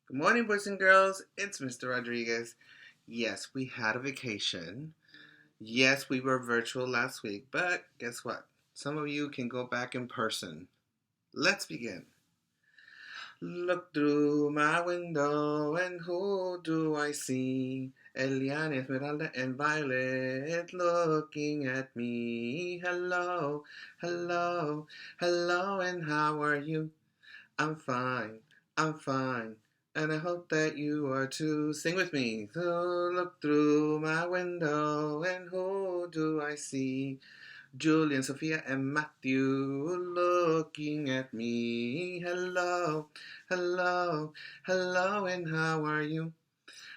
Good morning, boys and girls. It's Mr. Rodriguez. Yes, we had a vacation. Yes, we were virtual last week, but guess what? Some of you can go back in person. Let's begin. Look through my window, and who do I see? Eliana, Esmeralda, and Violet looking at me. Hello, hello, hello, and how are you? I'm fine, I'm fine, and I hope that you are too. Sing with me. So look through my window, and who do I see? Julian, Sophia, and Matthew looking at me. Hello, hello, hello, and how are you?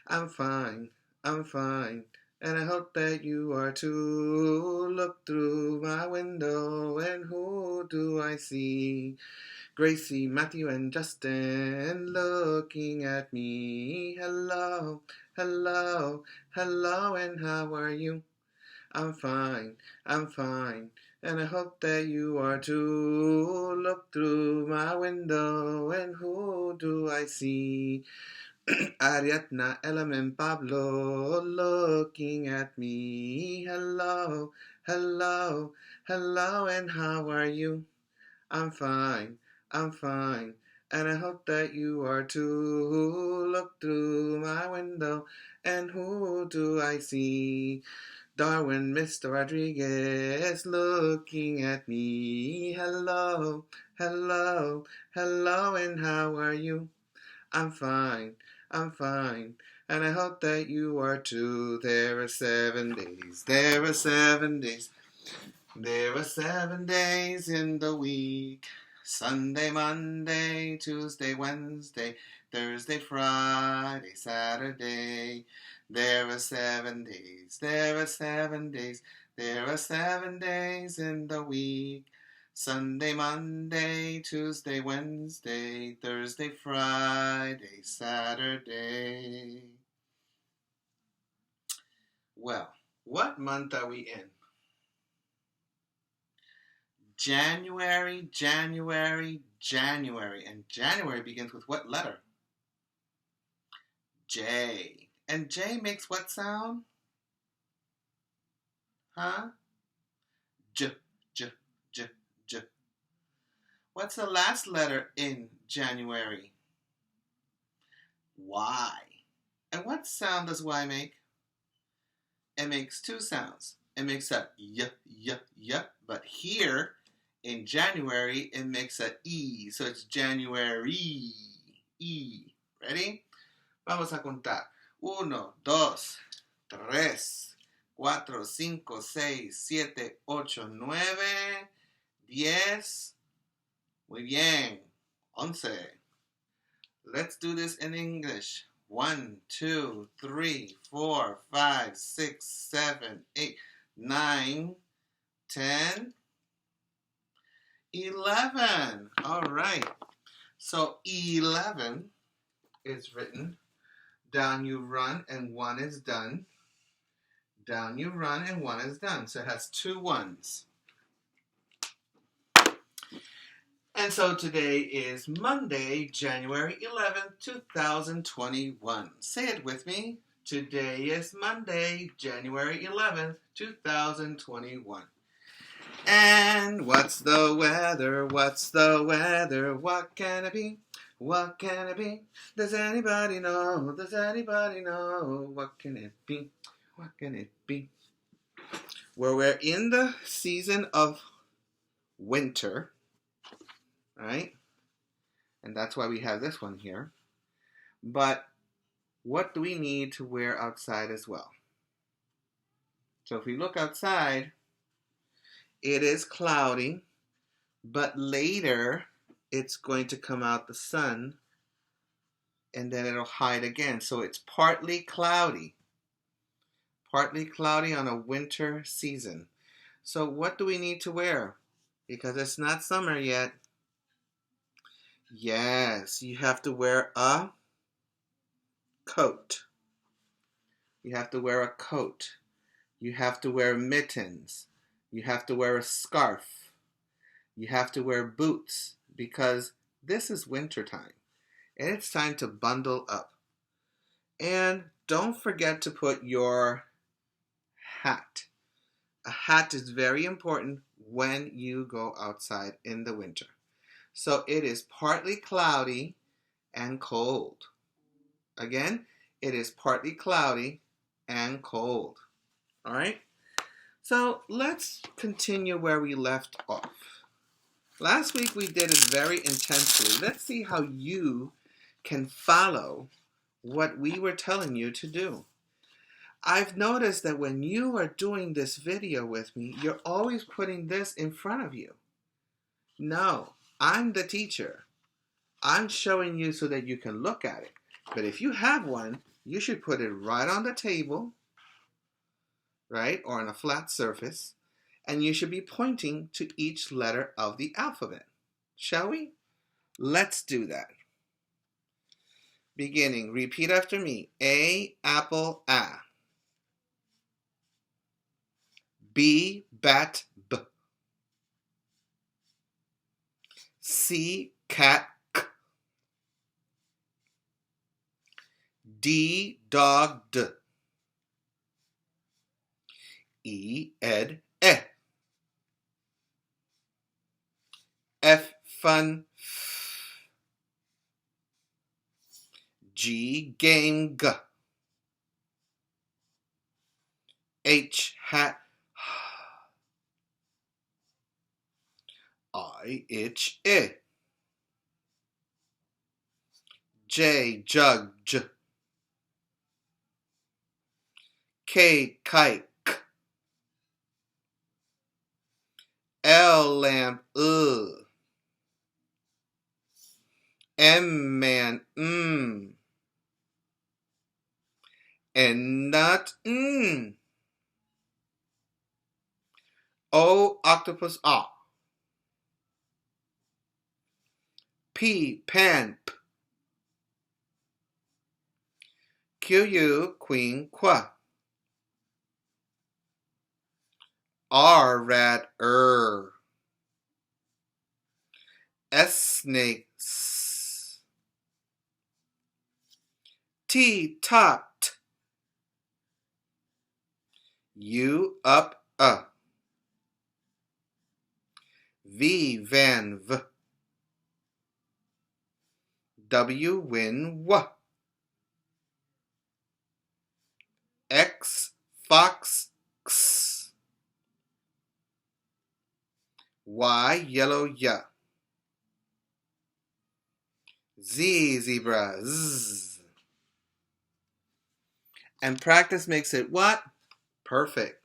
I'm fine, and I hope that you are too. Look through my window, and who do I see? Gracie, Matthew, and Justin looking at me. Hello, hello, hello, and how are you? I'm fine, and I hope that you are too. Look through my window, and who do I see? Ariadna, Elam, and Pablo looking at me. Hello, hello, hello, and how are you? I'm fine, I'm fine, and I hope that you are too. Look through my window, and who do I see? Darwin, Mr. Rodriguez, looking at me. Hello, hello, hello, and how are you? I'm fine, I'm fine, and I hope that you are too. There are 7 days, there are 7 days. There are 7 days in the week. Sunday, Monday, Tuesday, Wednesday, Thursday, Friday, Saturday. There are 7 days. There are 7 days. There are 7 days in the week. Sunday, Monday, Tuesday, Wednesday, Thursday, Friday, Saturday. Well, what month are we in? January, January, January. And January begins with what letter? J. And J makes what sound? Huh? J, J, J, J. What's the last letter in January? Y. And what sound does Y make? It makes two sounds. It makes a y, y, y. But here in January, it makes a E. So it's January. E. Ready? Vamos a contar. 1, 2, 3, 4, 5, 6, 7, 8, 9, 10. Muy bien. 11. Let's do this in English. 1, 2, 3, 4, 5, 6, 7, 8, 9, 10, 11. All right. So 11 is written. Down you run and one is done. Down you run and one is done. So it has two ones. And so today is Monday, January 11th, 2021. Say it with me. Today is Monday, January 11th, 2021. And what's the weather? What's the weather? What can it be? What can it be? Does anybody know? Does anybody know? What can it be? What can it be? Well, we're in the season of winter, right? And that's why we have this one here. But what do we need to wear outside as well? So if we look outside, it is cloudy, but later it's going to come out the sun and then it'll hide again. So it's partly cloudy on a winter season. So what do we need to wear? Because it's not summer yet. Yes, you have to wear a coat. You have to wear a coat. You have to wear mittens. You have to wear a scarf. You have to wear boots because this is winter time. and it's time to bundle up. And don't forget to put your hat. A hat is very important when you go outside in the winter. So it is partly cloudy and cold. Again, it is partly cloudy and cold. All right? So let's continue where we left off. Last week we did it very intensely. Let's see how you can follow what we were telling you to do. I've noticed that when you are doing this video with me, you're always putting this in front of you. No, I'm the teacher. I'm showing you so that you can look at it. But if you have one, you should put it right on the table, right, or on a flat surface, and you should be pointing to each letter of the alphabet. Shall we? Let's do that. Beginning, repeat after me. A, apple, A. B, bat, B. C, cat, K. D, dog, D. E, ed, E. F, fun, F. G, game, G. H, hat, I, itch, I. J, jug, J. K, kite, K. L, lamp, M, man, N, nut, O, octopus, ah. P, pan, P. Q, U, queen, qua. R, rat, S, snake, S. T, top, T. U, up, V, van, V. W, win, W. X, fox, X. Y, yellow, ya. Z, zebra, Z. And practice makes it what? Perfect.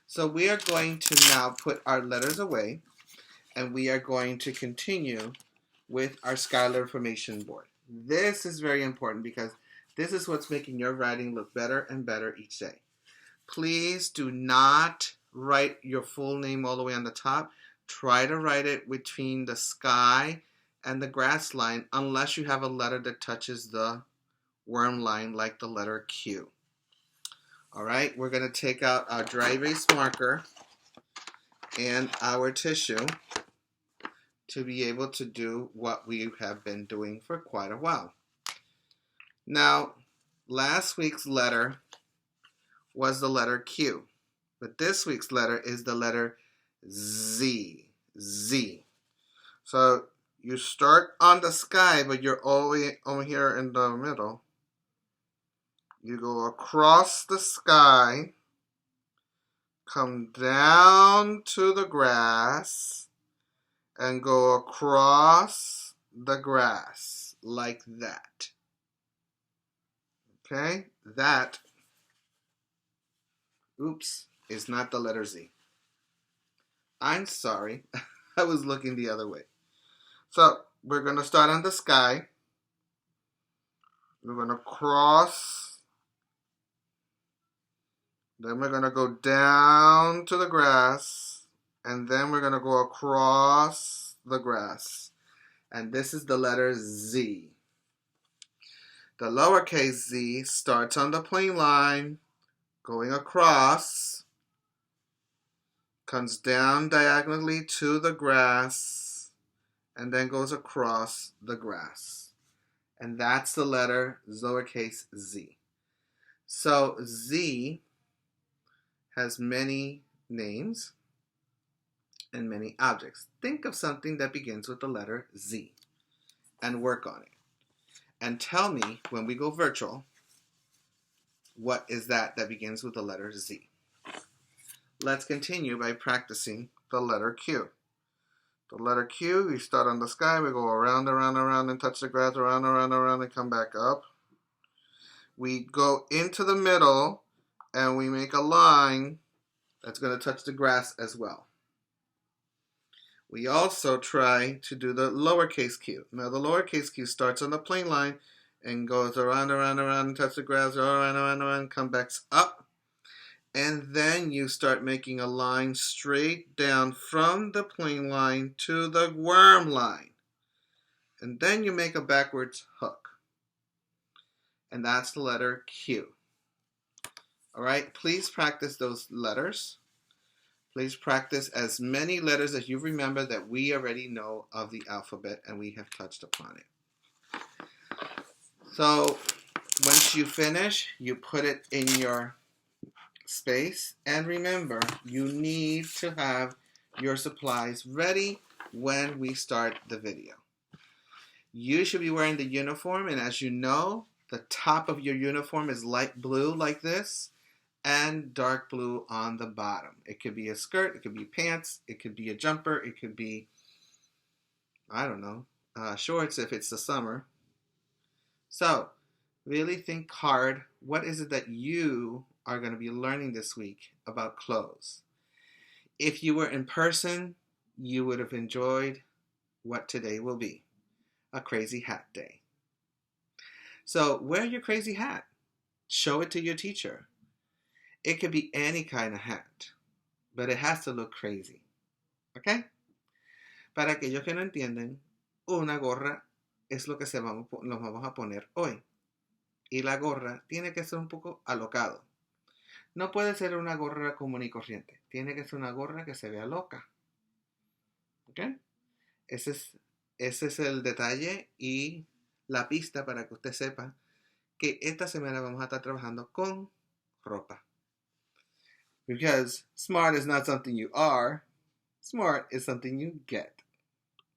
So we are going to now put our letters away, and we are going to continue with our Skylar information board. This is very important because this is what's making your writing look better and better each day. Please do not write your full name all the way on the top. Try to write it between the sky and the grass line unless you have a letter that touches the worm line like the letter Q. All right, we're going to take out our dry erase marker and our tissue to be able to do what we have been doing for quite a while. Now, last week's letter was the letter Q, but this week's letter is the letter Z. Z. So you start on the sky, but you're all the way over here in the middle. You go across the sky, come down to the grass, and go across the grass like that. Okay? That, oops, is not the letter Z. I'm sorry. I was looking the other way. So, we're going to start on the sky. We're going to cross. Then we're going to go down to the grass. And then we're going to go across the grass. And this is the letter Z. The lowercase z starts on the plane line, going across, comes down diagonally to the grass, and then goes across the grass. And that's the letter lowercase z. So Z has many names and many objects. Think of something that begins with the letter Z and work on it. And tell me, when we go virtual, what is that begins with the letter Z? Let's continue by practicing the letter Q. The letter Q, we start on the sky, we go around, around, around, and touch the grass, around, around, around, and come back up. We go into the middle, and we make a line that's going to touch the grass as well. We also try to do the lowercase q. Now the lowercase q starts on the plane line and goes around, around, around, and touch the grass, around, around, around, come back up. And then you start making a line straight down from the plane line to the worm line. And then you make a backwards hook. And that's the letter Q. All right, please practice those letters. Please practice as many letters as you remember that we already know of the alphabet and we have touched upon it. So once you finish, you put it in your space. And remember, you need to have your supplies ready when we start the video. You should be wearing the uniform, and as you know, the top of your uniform is light blue like this and dark blue on the bottom. It could be a skirt, it could be pants, it could be a jumper, it could be, I don't know, shorts if it's the summer. So really think hard, what is it that you are going to be learning this week about clothes? If you were in person, you would have enjoyed what today will be, a crazy hat day. So wear your crazy hat. Show it to your teacher. It could be any kind of hat, but it has to look crazy. ¿Ok? Para aquellos que no entienden, una gorra es lo que nos vamos a poner hoy. Y la gorra tiene que ser un poco alocado. No puede ser una gorra común y corriente. Tiene que ser una gorra que se vea loca. ¿Ok? Ese es el detalle y la pista para que usted sepa que esta semana vamos a estar trabajando con ropa. Because smart is not something you are, smart is something you get.